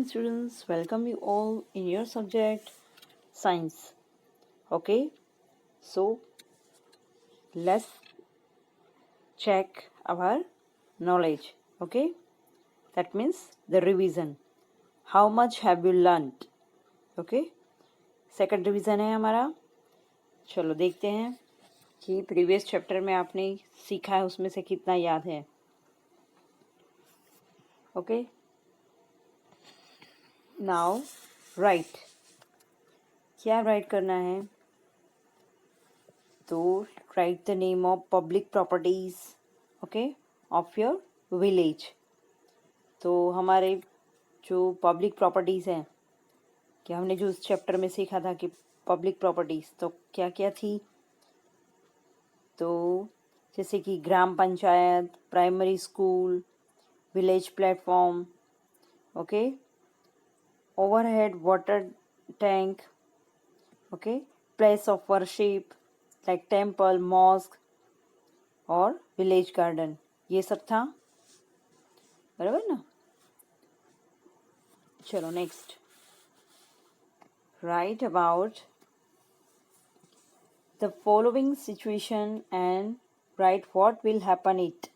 morning, students. Welcome you all in your subject science. Okay, so let's check our knowledge. Okay, that means the revision. How much have you learned? Okay, second revision है हमारा. चलो देखते हैं कि previous chapter में आपने सीखा है उसमें से कितना याद है. Okay, now right. क्या राइट करना है? तो right the name of public properties okay of your village. तो हमारे जो पब्लिक प्रॉपर्टीज़ हैं, कि हमने जो उस चैप्टर में सीखा था कि पब्लिक प्रॉपर्टीज़ तो क्या क्या थी. तो जैसे कि gram panchayat, primary school, village platform, okay, overhead water tank, okay, place of worship like temple, mosque और विलेज गार्डन, ये सब था. बराबर ना. चलो next. Write about the following situation and write what will happen it.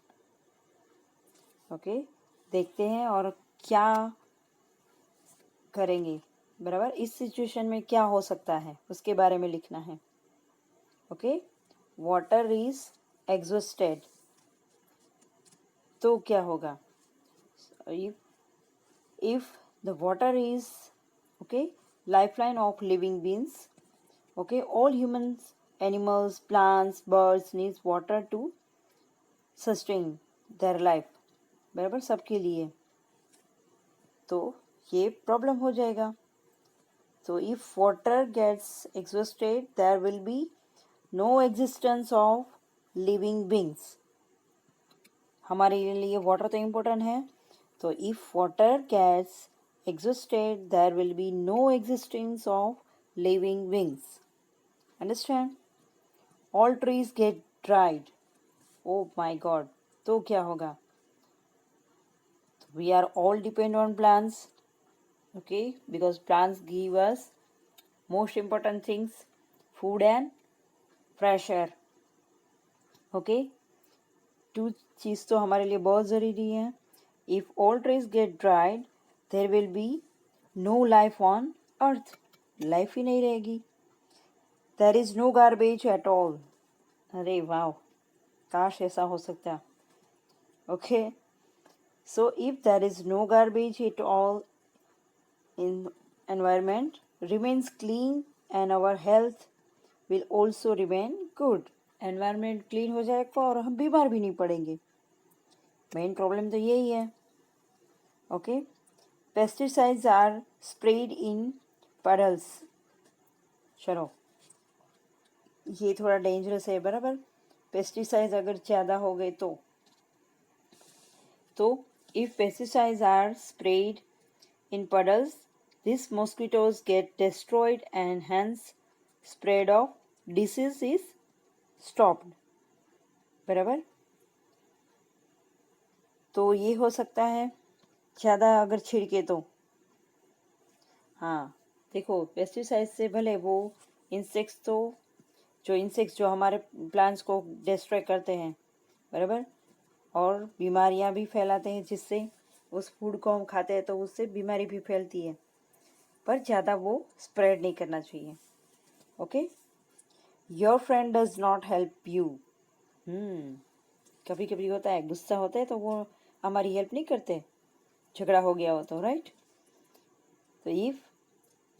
Okay, देखते हैं और क्या करेंगे. बराबर, इस सिचुएशन में क्या हो सकता है उसके बारे में लिखना है. ओके, वाटर इज एग्जॉस्टेड, तो क्या होगा. If the water is okay lifeline of living beings. Okay, all humans, animals, plants, birds needs water to sustain their life. बराबर, सबके लिए. तो ये प्रॉब्लम हो जाएगा. तो if water gets exhausted, there will be no existence of living beings. हमारे लिए वाटर तो इम्पोर्टेंट है. तो if water gets exhausted, there will be no existence of living beings. Understand? All trees get dried. Oh my God. तो क्या होगा? We are all depend on plants. Okay, because plants give us most important things, food and fresh air. Okay, two चीज़ तो हमारे लिए बहुत ज़रूरी है. If all trees get dried, there will be no life on earth. Life ही नहीं रहेगी. There is no garbage at all. अरे वाह, काश ऐसा हो सकता. Okay, so if there is no garbage at all in environment remains clean and our health will also remain good. Environment clean हो जाएगा और हम बीमार भी नहीं पड़ेंगे. मेन प्रॉब्लम तो यही है. Okay, pesticides are spread in puddles. चलो, ये थोड़ा डेंजरस है. बराबर, पेस्टिसाइड्स अगर ज़्यादा हो गए तो if pesticides are spread in puddles, these mosquitoes get destroyed and hence spread of disease is stopped. बराबर, तो ये हो सकता है ज़्यादा अगर छिड़के तो. हाँ देखो, पेस्टिसाइड से भले वो इंसेक्ट्स जो हमारे प्लांट्स को डिस्ट्रॉय करते हैं, बराबर, और बीमारियां भी फैलाते हैं, जिससे उस फूड को हम खाते हैं तो उससे बीमारी भी फैलती है, पर ज़्यादा वो स्प्रेड नहीं करना चाहिए. Okay, your friend does not help you. कभी कभी होता है, गुस्सा होता है तो वो हमारी हेल्प नहीं करते, झगड़ा हो गया हो तो. राइट. तो if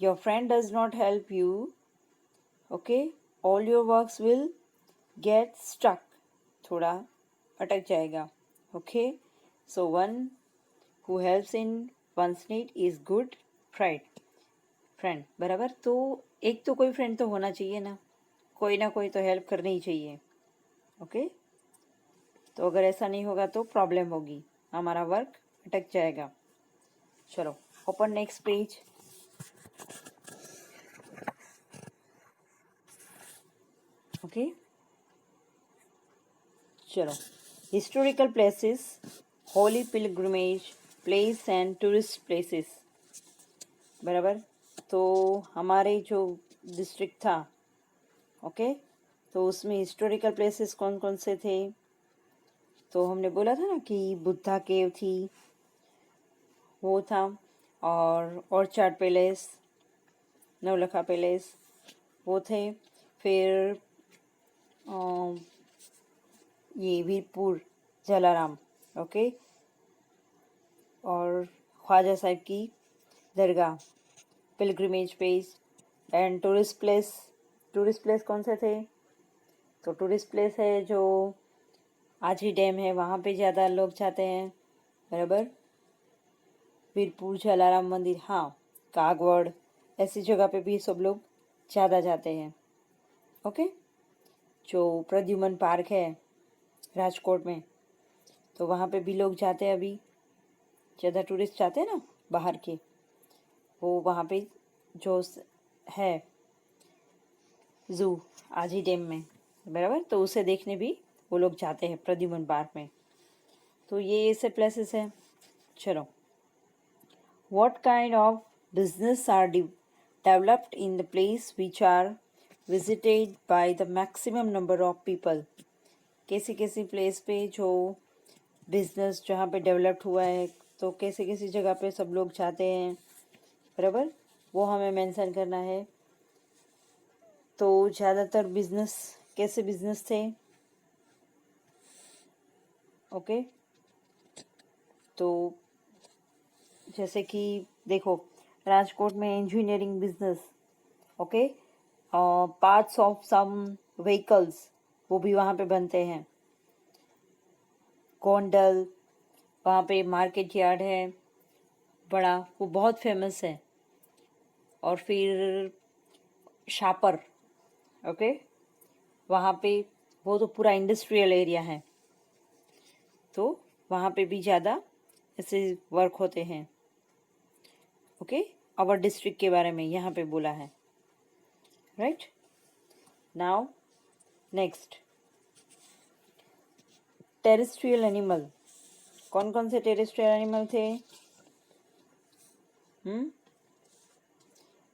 your friend does not help you, okay, all your works will get stuck. थोड़ा अटक जाएगा. Okay, so one who helps in one's need is good friend. बराबर, तो एक तो कोई फ्रेंड तो होना चाहिए ना, कोई ना कोई तो हेल्प करनी ही चाहिए. ओके, तो अगर ऐसा नहीं होगा तो प्रॉब्लम होगी, हमारा वर्क अटक जाएगा. चलो ओपन नेक्स्ट पेज. ओके, चलो. Historical places, Holi pilgrimage place and tourist places. बराबर। तो हमारे जो डिस्ट्रिक्ट था, ओके, तो उसमें हिस्टोरिकल प्लेसेस कौन कौन से थे? तो हमने बोला था ना कि बुद्धा केव थी, वो था, और ऑर्चर्ड पैलेस, नवलखा पैलेस, वो थे। फिर ये वीरपुर जलाराम, ओके, और ख्वाजा साहिब की दरगाह, pilgrimage place and tourist place कौन से थे? तो टूरिस्ट प्लेस है जो आजी डैम है, वहाँ पे ज़्यादा लोग जाते हैं, बराबर। वीरपुर जलाराम मंदिर, हाँ, कागवड़, ऐसी जगह पे भी सब लोग ज़्यादा जाते हैं, ओके। जो प्रद्युमन पार्क है राजकोट में, तो वहाँ पे भी लोग जाते हैं, अभी ज़्यादा टूरिस्ट जाते हैं ना बाहर के, वो वहाँ पे जो है जू आजी डैम में, बराबर, तो उसे देखने भी वो लोग जाते हैं प्रद्युमन पार्क में। तो ये ऐसे प्लेसेस हैं। चलो, what kind of business are developed in the place which are visited by the maximum number of people? कैसी कैसी प्लेस पे जो बिजनेस जहाँ पे डेवलप्ड हुआ है, तो कैसी कैसी जगह पे सब लोग जाते हैं, बराबर, वो हमें मेंशन करना है। तो ज़्यादातर बिजनेस कैसे बिजनेस थे, ओके। तो जैसे कि देखो, राजकोट में engineering business, okay, parts of some vehicles वो भी वहाँ पे बनते हैं। गोंडल, वहाँ पे मार्केट यार्ड है बड़ा, वो बहुत फेमस है। और फिर शापर, ओके, वहाँ पे वो तो पूरा इंडस्ट्रियल एरिया है, तो वहाँ पे भी ज़्यादा ऐसे वर्क होते हैं, ओके। अवर डिस्ट्रिक्ट के बारे में यहाँ पे बोला है, right. Now next, terrestrial animal, कौन कौन से टेरेस्ट्रियल एनिमल थे?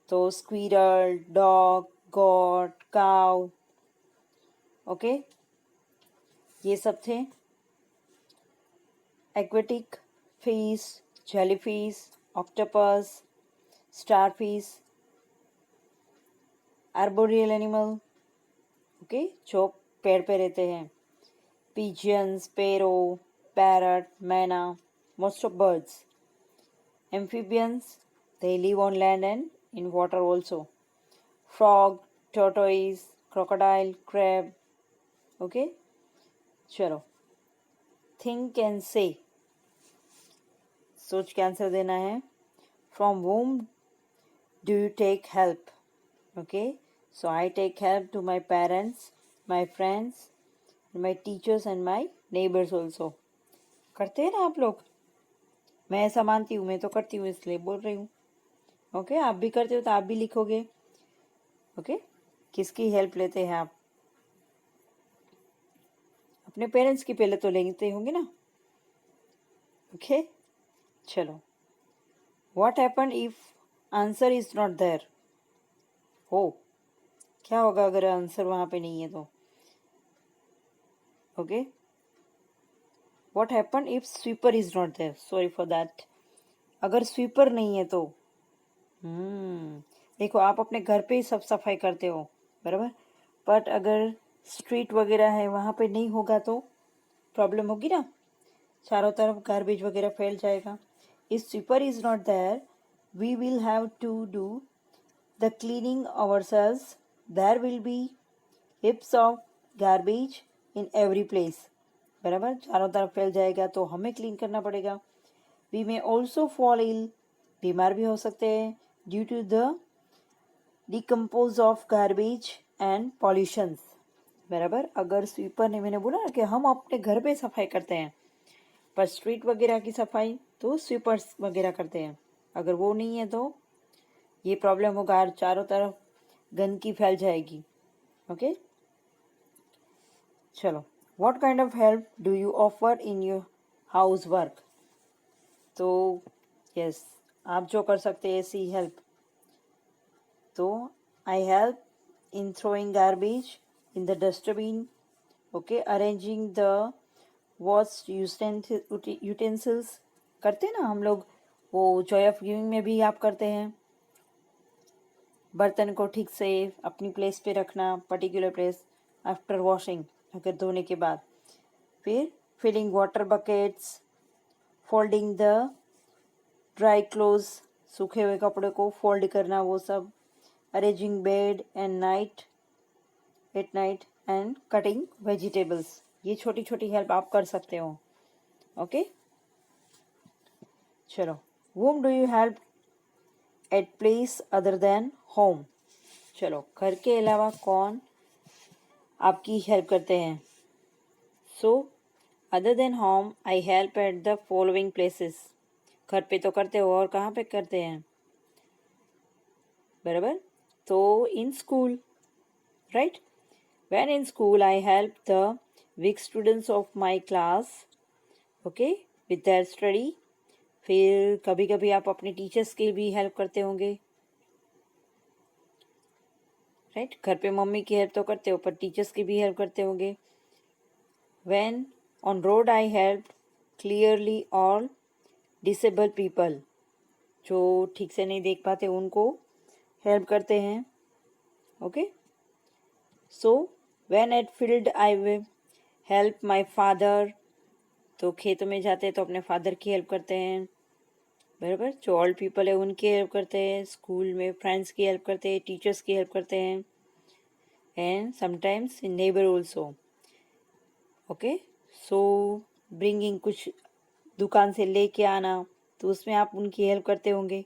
तो squirrel, dog, got, cow, okay, ये सब थे। Aquatic fish, jellyfish, octopus, starfish, arboreal animal, okay, जो पेड़ पे रहते हैं, pigeons, sparrow, parrot, मैना, most of birds. Amphibians, they live on land and in water also. Frog, tortoise, crocodile, crab, okay. चलो, think and say, सोच के answer देना है। From whom do you take help? Okay, so I take help to my parents, my friends, my teachers and my neighbors also. करते हैं ना आप लोग? मैं ऐसा मानती हूँ, मैं तो करती हूँ, इसलिए बोल रही हूँ, ओके। आप भी करते हो तो आप भी लिखोगे, ओके। किसकी हेल्प लेते हैं आप? अपने पेरेंट्स की पहले तो लेते होंगे ना, ओके। चलो, what happen if answer is not there? हो, क्या होगा अगर आंसर वहाँ पे नहीं है तो? Okay, what happen if sweeper is not there? Sorry for that. अगर स्वीपर नहीं है तो देखो, आप अपने घर पे ही सब सफाई करते हो, बराबर, बट अगर स्ट्रीट वगैरह है वहाँ पे नहीं होगा तो प्रॉब्लम होगी ना, चारों तरफ गार्बेज वगैरह फैल जाएगा। If sweeper is not there, we will have to do the cleaning ourselves. There will be heaps of garbage in every place, बराबर, चारों तरफ फैल जाएगा तो हमें क्लीन करना पड़ेगा। We may also fall ill, बीमार भी हो सकते हैं, due to the decompose of garbage and pollutions, बराबर। अगर स्वीपर ने, मैंने बोला ना कि हम अपने घर पे सफाई करते हैं, पर स्ट्रीट वगैरह की सफाई तो स्वीपर्स वगैरह करते हैं। अगर वो नहीं है तो ये प्रॉब्लम होगा, चारों तरफ गंदगी फैल जाएगी, ओके। चलो, what kind of help do you offer in your house work? तो यस, आप जो कर सकते हैं ऐसी हेल्प, तो I help in throwing garbage in the dustbin, okay, arranging the wash utensils, करते हैं ना हम लोग, वो जॉय ऑफ गिविंग में भी आप करते हैं, बर्तन को ठीक से अपनी प्लेस पे रखना, पर्टिकुलर प्लेस, आफ्टर वॉशिंग, अगर धोने के बाद, फिर filling water buckets, folding the dry clothes, सूखे हुए कपड़े को फोल्ड करना, वो सब, arranging bed and night at night and cutting vegetables, ये छोटी छोटी हेल्प आप कर सकते हो, ओके। चलो, whom do you help at place other than home? चलो, घर के अलावा कौन आपकी हेल्प करते हैं? So other than home I help at the following places, घर पे तो करते हो, और कहाँ पे करते हैं, बराबर, तो in school, right, when in school I help the weak students of my class, okay, with their study। फिर कभी कभी आप अपने टीचर्स की भी हेल्प करते होंगे, राइट, घर पे मम्मी की हेल्प तो करते हो, पर टीचर्स की भी हेल्प करते होंगे। when on road I help clearly all disabled people, जो ठीक से नहीं देख पाते उनको हेल्प करते हैं, okay. So when at field I will help my father, तो खेतों में जाते हैं तो अपने फादर की हेल्प करते हैं, बराबर, जो ओल्ड पीपल है उनकी हेल्प करते हैं, स्कूल में फ्रेंड्स की हेल्प करते हैं, टीचर्स की हेल्प करते हैं, and sometimes in neighbour also, okay. So bringing, कुछ दुकान से लेके आना, तो उसमें आप उनकी हेल्प करते होंगे,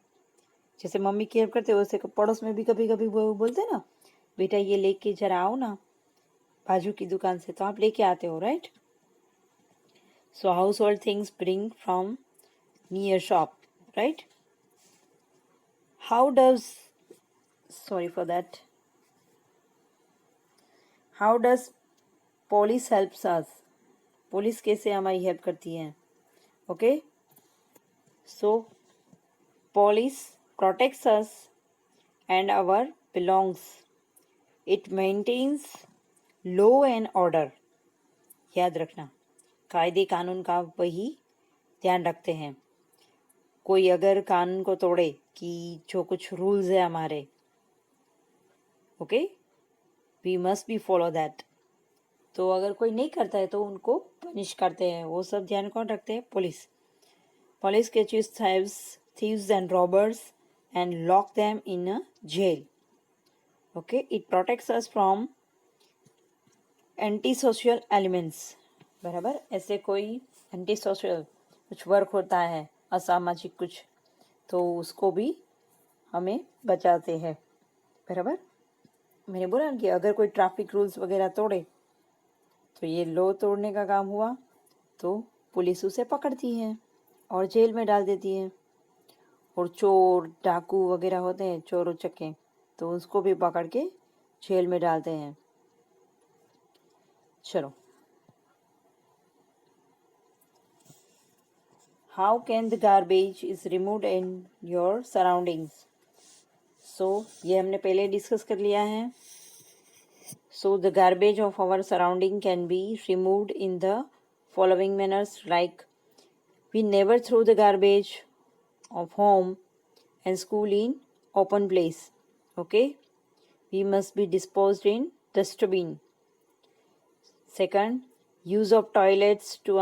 जैसे मम्मी की हेल्प करते हो वैसे पड़ोस में भी कभी कभी वो बोलते हैं ना, बेटा ये लेके जरा आओ ना बाजू की दुकान से, तो आप लेके आते हो, right. So household things bring from near shop, right. How does, sorry for that, how does police helps us, police कैसे हमारी हेल्प करती है, okay. So police protects us and our belongings, it maintains law and order, याद रखना, कायदे कानून का वही ध्यान रखते हैं। कोई अगर कानून को तोड़े, कि जो कुछ रूल्स है हमारे, okay, we must be follow that, तो अगर कोई नहीं करता है तो उनको पनिश करते हैं, वो सब ध्यान कौन रखते हैं, police. Police catches thieves and robbers and lock them in a jail, okay, it protects us from anti social elements, बराबर, ऐसे कोई एंटी सोशल कुछ वर्क होता है, असामाजिक कुछ, तो उसको भी हमें बचाते हैं, बराबर। मैंने बोला कि अगर कोई ट्रैफिक रूल्स वगैरह तोड़े तो ये लॉ तोड़ने का काम हुआ, तो पुलिस उसे पकड़ती है और जेल में डाल देती है। और चोर डाकू वगैरह होते हैं, चोर उचक्के, तो उसको भी पकड़ के जेल में डालते हैं। चलो, how can the garbage is removed in your surroundings, so ये हमने पहले डिस्कस कर लिया है। So the garbage of our surrounding can be removed in the following manners, like we never throw the garbage of home and school in open place, okay, we must be disposed in dustbin. Second, use of toilets to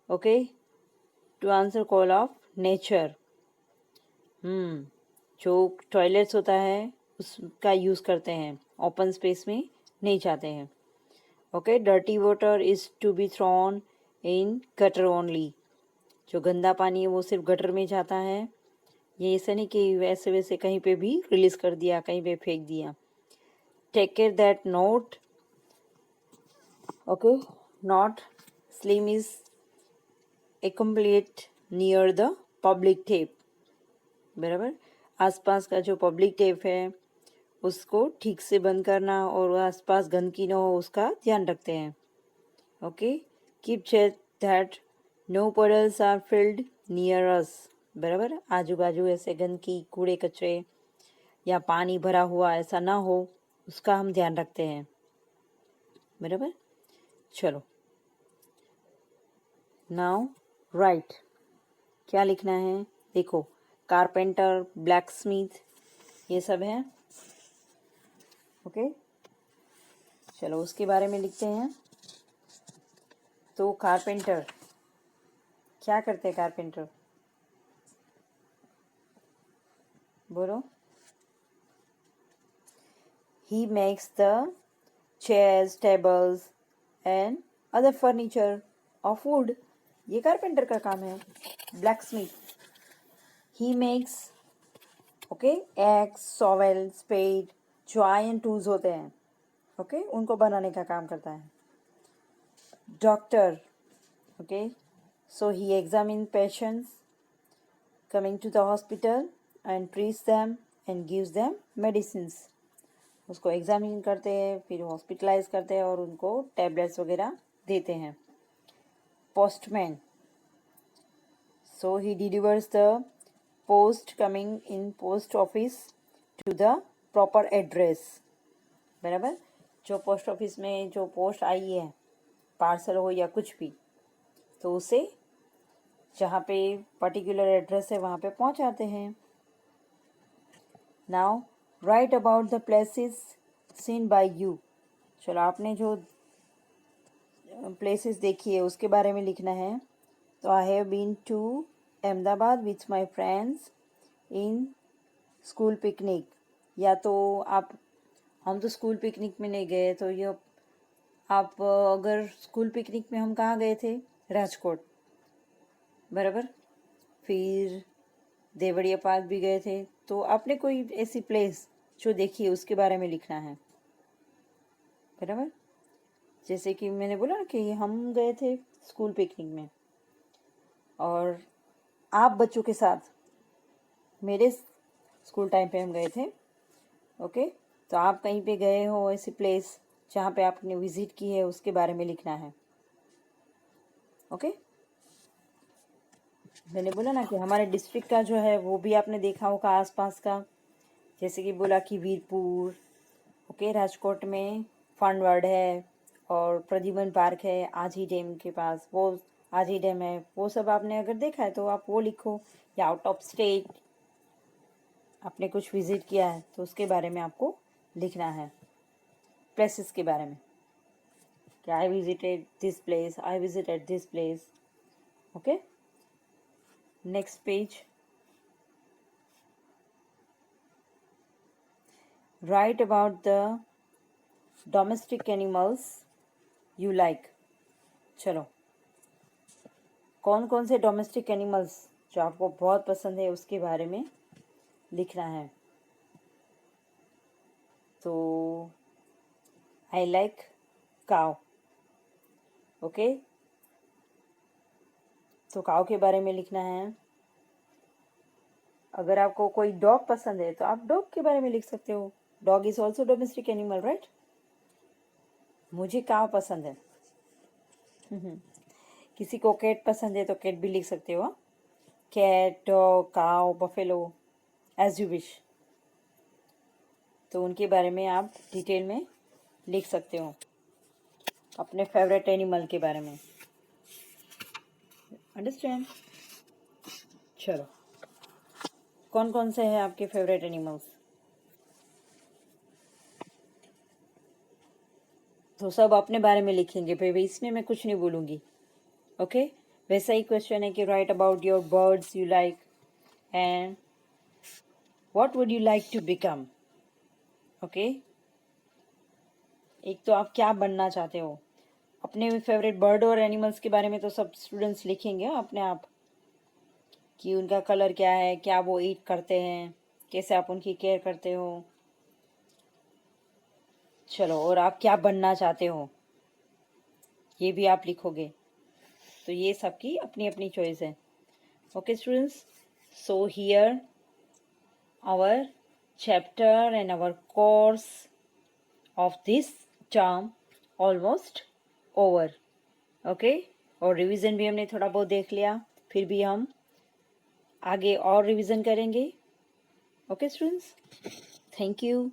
okay, to answer call of nature, जो toilets होता है उसका use करते हैं, open space में नहीं जाते हैं, okay. Dirty water is to be thrown in gutter only, जो गंदा पानी है वो सिर्फ गटर में जाता है, ये ऐसा नहीं कि वैसे वैसे कहीं पे भी रिलीज कर दिया, कहीं पे फेंक दिया। Take care that note, okay, not slime is accumulate near the public tap, बराबर, आसपास का जो पब्लिक टेप है उसको ठीक से बंद करना, और आसपास गंदगी न हो उसका ध्यान रखते हैं, okay. Keep check that no puddles are filled near us, बराबर। आजू बाजू ऐसे गंदगी, कूड़े कचरे या पानी भरा हुआ ऐसा ना हो, उसका हम ध्यान रखते हैं, बराबर। चलो, नाउ राइट। क्या लिखना है? देखो, कारपेंटर, ब्लैक स्मिथ, ये सब है। ओके, चलो उसके बारे में लिखते हैं। तो कारपेंटर क्या करते हैं? कारपेंटर बोलो। He makes the chairs, tables and other furniture of wood. ये कारपेंटर का काम है। Blacksmith, he makes, okay, axe, shovel, spade, जो आयरन टूल्स होते हैं, ओके, उनको बनाने का काम करता है। Doctor, okay, so he examine patients coming to the hospital and treats them and gives them medicines. उसको एग्जामिन करते हैं, फिर हॉस्पिटलाइज करते हैं और उनको टैबलेट्स वगैरह देते हैं। Postman, so he delivers the post coming in post office to the proper address, बराबर। जो पोस्ट ऑफिस में जो पोस्ट आई है, पार्सल हो या कुछ भी, तो उसे जहाँ पे पर्टिकुलर एड्रेस है वहाँ पे पहुँचाते हैं। Now write about the places seen by you. चलो, आपने जो प्लेसेस देखी है उसके बारे में लिखना है। तो I have been to Ahmedabad with my friends in school picnic. या तो आप, हम तो स्कूल पिकनिक में नहीं गए, तो ये आप अगर स्कूल पिकनिक में हम कहाँ गए थे? राजकोट, बराबर। फिर देवड़िया पार्क भी गए थे। तो आपने कोई ऐसी प्लेस जो देखी है उसके बारे में लिखना है, बराबर। जैसे कि मैंने बोला ना कि हम गए थे स्कूल पिकनिक में, और आप बच्चों के साथ, मेरे स्कूल टाइम पे हम गए थे, ओके। तो आप कहीं पे गए हो ऐसी प्लेस जहाँ पे आपने विजिट की है, उसके बारे में लिखना है, ओके। मैंने बोला ना कि हमारे डिस्ट्रिक्ट का जो है वो भी आपने देखा होगा आसपास का। जैसे कि बोला कि वीरपुर, ओके, राजकोट में फनवर्ल्ड है और प्रद्युमन पार्क है आजी डैम के पास, वो आजी डैम है। वो सब आपने अगर देखा है तो आप वो लिखो। या आउट ऑफ स्टेट आपने कुछ विजिट किया है तो उसके बारे में आपको लिखना है, प्लेसेस के बारे में, कि I visited this place, I visited this place, okay. Next page, right about the domestic animals you like. चलो, कौन कौन से डोमेस्टिक एनिमल्स जो आपको बहुत पसंद है उसके बारे में लिखना है। तो आई लाइक काव, ओके। तो काव के बारे में लिखना है। अगर आपको कोई डॉग पसंद है तो आप डॉग के बारे में लिख सकते हो। Dog is also domestic animal, right. मुझे काव पसंद है। किसी को कैट पसंद है तो कैट भी लिख सकते हो। कैट, डॉग, काव, बफेलो, एज यू विश। तो उनके बारे में आप डिटेल में लिख सकते हो, अपने फेवरेट एनिमल के बारे में। अंडरस्टैंड? चलो, कौन कौन से हैं आपके फेवरेट एनिमल्स? तो सब अपने बारे में लिखेंगे, फिर इसमें मैं कुछ नहीं बोलूँगी, ओके। वैसा ही क्वेश्चन है कि write about your birds you like and what would you like to become, okay. एक तो आप क्या बनना चाहते हो। अपने फेवरेट बर्ड और एनिमल्स के बारे में तो सब स्टूडेंट्स लिखेंगे अपने आप, कि उनका कलर क्या है, क्या वो ईट करते हैं, कैसे आप उनकी केयर करते हो। चलो, और आप क्या बनना चाहते हो ये भी आप लिखोगे। तो ये सबकी अपनी अपनी चॉइस है, okay students. So here our chapter and our course of this term almost over, ओके। और रिवीजन भी हमने थोड़ा बहुत देख लिया। फिर भी हम आगे और रिवीजन करेंगे. Okay students, thank you.